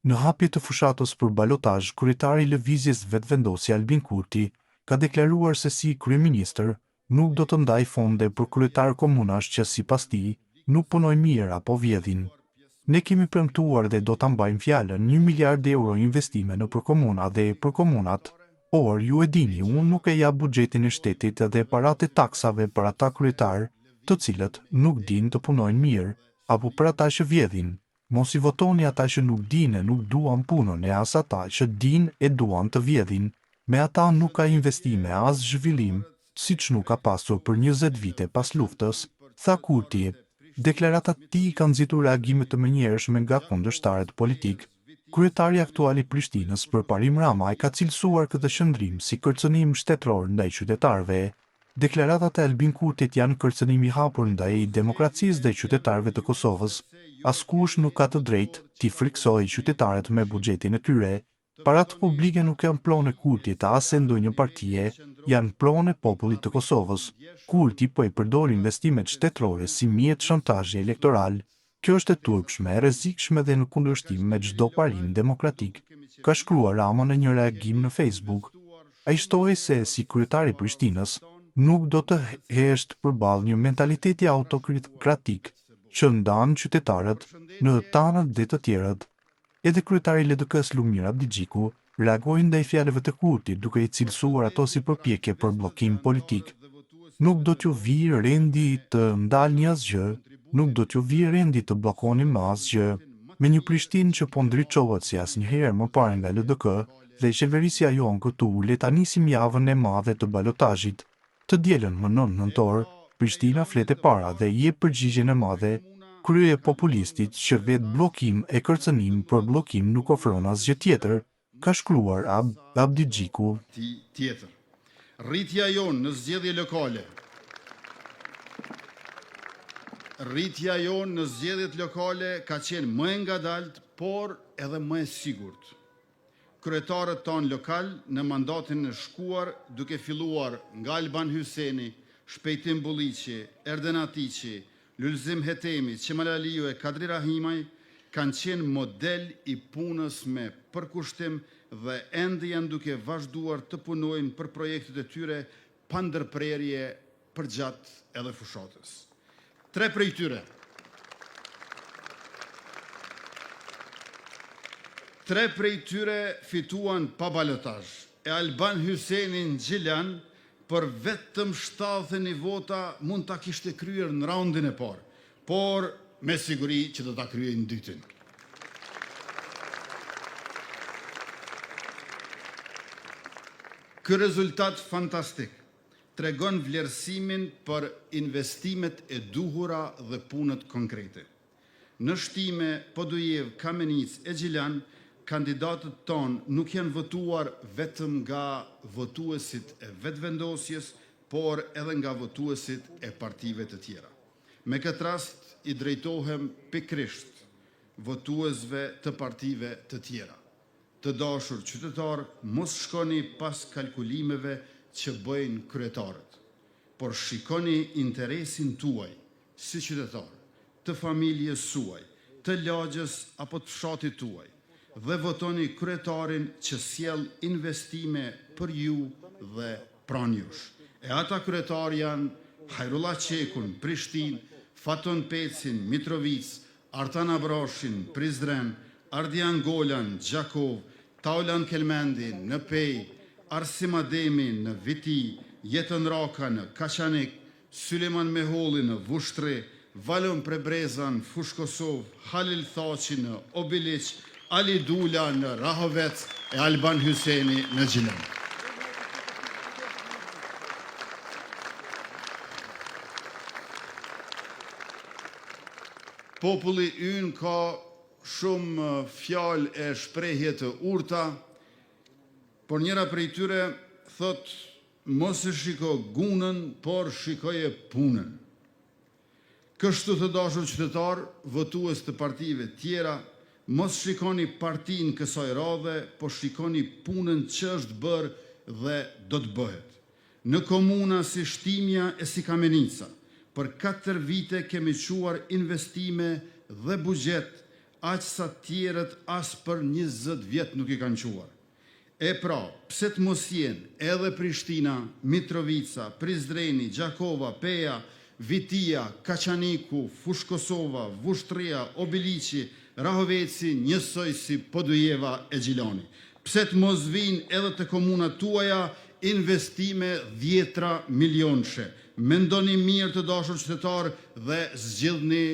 Në hapje të fushatës për balotazh, kryetari i lëvizjes Vetëvendosja Albin Kurti ka deklaruar se si kryeministër nuk do të ndaj fonde për kryetar komunash që sipas tij nuk punojnë mirë apo vjedhin. Ne kemi premtuar dhe do ta mbajmë fjalën 1 miliard euro investime në për komuna dhe për komunat, por ju e dini, unë nuk e jap buxhetin e shtetit dhe paratë e taksave për ata kryetar, të cilët nuk dinë të punojnë mirë, apo për ata që vjedhin. Mos i votoni ata që nuk dinë e nuk duan punën e as ata që dinë e duan të vjedhin. Me ata nuk ka investime as zhvillim, siç nuk ka pasur për 20 vite pas luftës, tha Kurti. Deklaratat e tij kanë nxitur reagime të menjëhershme nga kundërshtarët politik. Kryetari aktual i Prishtinës, Parim Rama, ka cilësuar këtë qëndrim si kërcënim shtetëror ndaj qytetarëve. Deklaratat e Albin Kurtit janë kërcënim i hapur ndaj demokracisë dhe qytetarëve të Kosovës. Askush nuk ka të drejtë t'i friksojë qytetarët me buxhetin e tyre. Paratë publike nuk janë pronë e Kurtit as e ndonjë partie, janë pronë e popullit të Kosovës. Kurti po i përdor investimet shtetërore si mjet shantazhi elektoral. Kjo është e turpshme, e rrezikshme dhe në kundërshtim me çdo parim demokratik, ka shkruar Rama në një reagim në Facebook. Ai shtoi se si kryetari i Prishtinës nuk do të hesht përballë një mentaliteti autokratik që ndan qytetarët në tanët dhe të tjerët. Edhe kryetari i LDK-s Lumir Abdigjiku reagoi ndaj fjalëve të Kurtit duke i cilësuar ato si përpjekje për bllokim politik. Nuk do t'ju vijë rendi të ndalni asgjë, nuk do t'ju vijë rendi të bllokoni më asgjë. Me një Prishtinë që po ndriçohet si asnjëherë më parë nga LDK dhe qeverisja jon këtu, le ta nisim javën e madhe të balotazhit. Të dielën më 9 nëntor, Prishtina flet e para dhe jep përgjigjen e madhe krye populistit që vetë bllokim e kërcënim për bllokim nuk ofron asgjë tjetër, ka shkruar Abdigjiku. Tjetër. Rritja jonë në zgjedhje lokale. Rritja jonë në zgjedhjet lokale ka qenë më e ngadalt, por edhe më e sigurt. Kryetarët tonë lokal në mandatin e shkuar, duke filluar nga Alban Hyseni, Shpejtim Bulliqi, Erden Atiqi, Lulzim Hetemi, Qemal Aliu e Kadri Rahimaj, kanë qenë model i punës me përkushtim dhe ende janë duke vazhduar të punojnë për projektet e tyre pa ndërprerje përgjatë edhe fushatës. 3 prej tyre. 3 prej tyre fituan pa balotazh. E Alban Hyseni në Gjilan për vetëm 71 vota mund ta kishte kryer në raundin e parë, por me siguri që do ta kryej në dytin. Ky rezultat fantastik tregon vlerësimin për investimet e duhura dhe punët konkrete. Në shtime Podujev, Kamenic e Gjilan, kandidatët tonë nuk janë votuar vetëm nga votuesit e vetëvendosjes, por edhe nga votuesit e partive të tjera. Me këtë rast i drejtohem pikrisht votuesve të partive të tjera. Të dashur qytetar, mos shkoni pas kalkulimeve që bëjnë kryetarët, por shikoni interesin tuaj si qytetar, të familjes suaj, të lagjës apo të fshatit tuaj, dhe votoni kryetarin që sjell investime për ju dhe pranë jush. E ata kryetar janë Hajrullah Qekun, Prishtinë, Faton Pecin, Mitrovic, Artan Abrashin, Prizren, Ardian Golan, Gjakov, Taulan Kelmendin në Pej, Arsim Ademi në Viti, Jetën Raka në Kaçanik, Syleman Meholli në Vushtri, Valon Prebreza në Fush Kosov, Halil Thaçi në Obiliq, Ali Dula në Rahovec e Alban Hyseni në Gjilan. Populli ynë ka shumë fjalë e shprehje të urta, por njëra prej tyre thot mos e shiko gunën, por shikoje punën. Kështu të dashur qytetar, votues të partive tjera, mos shikoni partinë kësaj radhe, po shikoni punën që është bërë dhe do të bëhet. Në komuna si Shtimja e si Kamenica, për 4 vite kemi quar investime dhe buxhet aq sa tjerët as për 20 vjet nuk I kanë quar. E pra, pse të mos jenë edhe Prishtina, Mitrovica, Prizreni, Gjakova, Peja, Vitia, Kaçaniku, Fush Kosova, Vushtria, Obiliqi, Rahoveci, njësoj si Podujeva e Gjilani. Pse të mos vinë edhe të komunat tuaja investime 10 milionëshe. Mendoni mirë të dashur qytetar dhe zgjidhni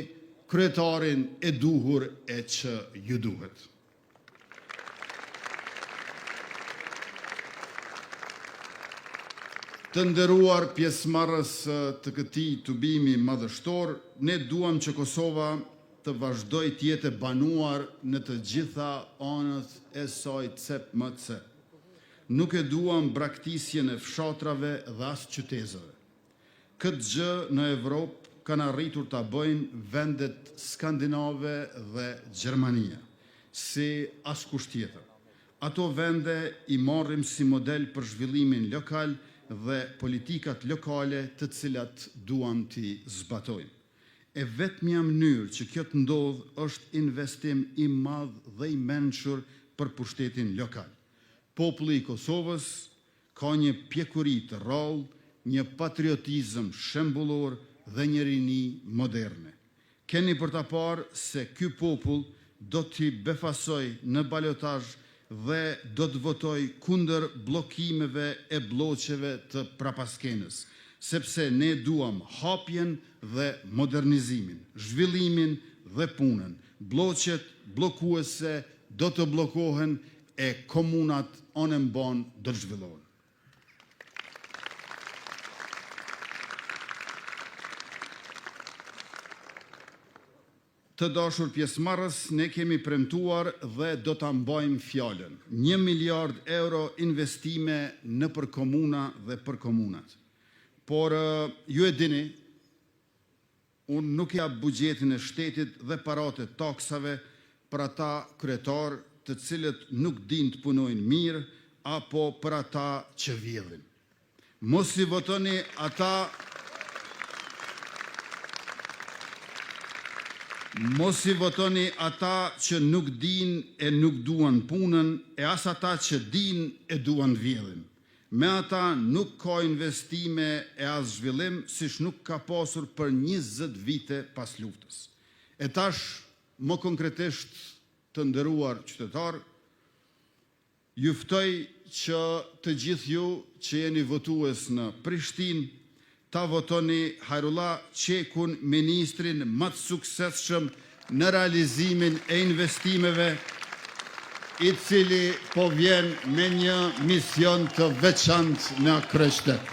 kryetarin e duhur e që ju duhet. Të nderuar pjesëmarrës të këtij tubimi madhështor, ne duam që Kosova të vazhdojë të jetë e banuar në të gjitha anët e saj cep më cep. Nuk e duam braktisjen e fshatrave dhe as qytetëve. Këtë gjë në Evropë kanë arritur ta bëjnë vendet skandinave dhe Gjermania, si askush tjetër. Ato vende I marrim si model për zhvillimin lokal dhe politikat lokale të cilat duam t'i zbatojmë. E vetmja mënyrë që kjo të ndodhë është investim I madh dhe I mençur për pushtetin lokal. Populli I Kosovës ka një pjekuri të rrallë, një patriotizëm shembullor dhe një rini moderne. Keni për ta parë se ky popull do t'i befasoj në balotazh dhe do të votoj kundër bllokimeve e bloqeve të prapaskenës, sepse ne duam hapjen dhe modernizimin, zhvillimin dhe punën. Bloqet bllokuese do të bllokohen e komunat anë mban do të zhvillohen. Të dashur pjesëmarrës, ne kemi premtuar dhe do ta mbajmë fjalën. 1 miliard euro investime në për komuna dhe për komunat. Por ju e dini, unë nuk jap buxhetin e shtetit dhe paratë e taksave për ata kryetar të cilët nuk dinë të punojnë mirë apo për ata që vjedhin. Mos I votoni ata Mos I votoni ata që nuk dinë e nuk duan punën, e as ata që dinë e duan vjedhin. Me ata nuk ka investime e as zhvillim, siç nuk ka pasur për 20 vite pas luftës. E tash, më konkretisht të nderuar qytetar, ju ftoj që të gjithë ju që jeni votues në Prishtinë, ta votoni Hajrullah Qekun, ministrin më të suksesshëm në realizimin e investimeve, I cili po vjen me një mision të veçantë në kryeqytet.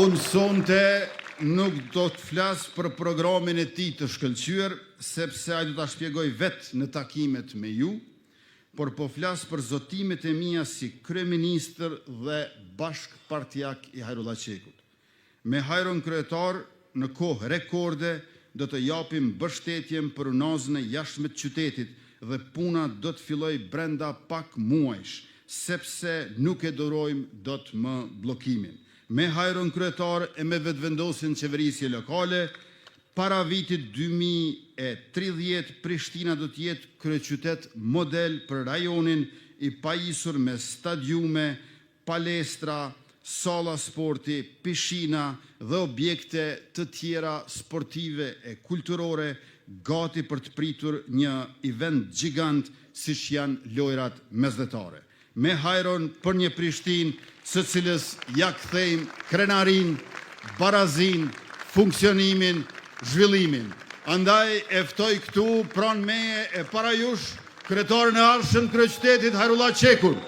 Unë sonte nuk do të flas për programin e tij të shkëlqyer, sepse ai do ta shpjegoj vetë në takimet me ju, por po flas për zotimet e mia si kryeministër dhe bashkëpartiak I Hajrullah Qekut. Me hajron kryetar, në kohë rekorde, do të japim mbështetjen për unazën e jashtme të qytetit dhe puna do të filloj brenda pak muajsh, sepse nuk e durojmë dot më bllokimin. Me hajron kryetar e me vetëvendosjen qeverisje lokale, para vitit 2030, Prishtina do të jetë kryeqytet model për rajonin I pajisur me stadiume, palestra, salla sporti, pishina dhe objekte të tjera sportive e kulturore, gati për të pritur një event gjigant siç janë lojrat mesdhetare. Me hajron për një Prishtinë së cilës ja kthejmë krenarin, barazin, funksionimin, zhvillimin. Andaj e ftoj këtu pranë meje e para jush kryetarin e ardhshëm të kryeqytetit Hajrullah Qekun.